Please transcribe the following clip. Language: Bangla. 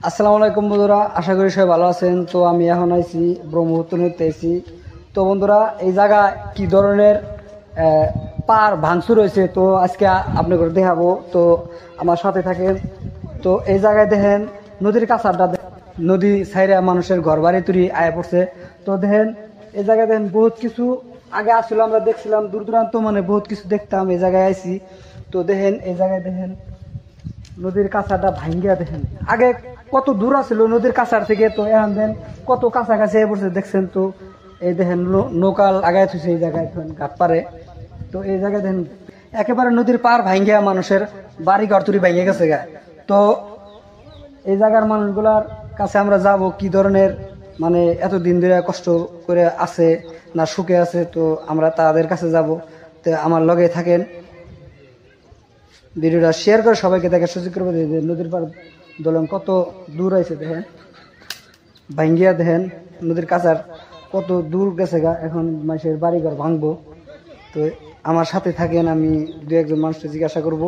আসসালামু আলাইকুম বন্ধুরা, আশা করি সবাই ভালো আছেন। তো আমি এখন আইছি ব্রহ্মপুত্র নদীতে আইছি। তো বন্ধুরা, এই জায়গায় কি ধরনের পার ভাঙচুর হয়েছে তো আজকে আপনাকে দেখাবো। তো আমার সাথে থাকেন। তো এই জায়গায় দেখেন নদীর কাছারটা, নদী সাইডে মানুষের ঘর বাড়ি তৈরি আয় পড়ছে। তো দেখেন এই জায়গায় দেখেন বহুত কিছু আগে আসলে আমরা দেখছিলাম দূর দূরান্ত, মানে বহুত কিছু দেখতাম। এই জায়গায় আইছি। তো দেখেন এই জায়গায় দেখেন নদীর কাছারটা ভাঙ্গিয়া দেখেন আগে কত দূর আছিল নদীর কাছার থেকে, তো এখন দেন কত কাছাকাছি পড়ছে দেখছেন। তো এই দেখেন নৌকাল আগায় থুছে এই জায়গায় ঘাট পারে। তো এই জায়গায় দেখেন একেবারে নদীর পার ভাঙ্গিয়া মানুষের বাড়ি ঘর তুরি ভাঙ্গে গেছে গা। তো এই জায়গার মানুষগুলার কাছে আমরা যাব, কি ধরনের মানে এতদিন ধরে কষ্ট করে আছে না সুখে আছে, তো আমরা তাদের কাছে যাব। তো আমার লগে থাকেন, ভিডিওটা শেয়ার করে সবাইকে দেখার সুযোগ করবো। নদীর পার দোলন কত দূর আছে দেখেন, ভাঙ্গিয়া দেখেন নদীর কাছার কত দূর গেছে গা। এখন মানুষের বাড়িঘর ভাঙবো। তো আমার সাথে থাকেন, আমি দু একজন মানুষকে জিজ্ঞাসা করব।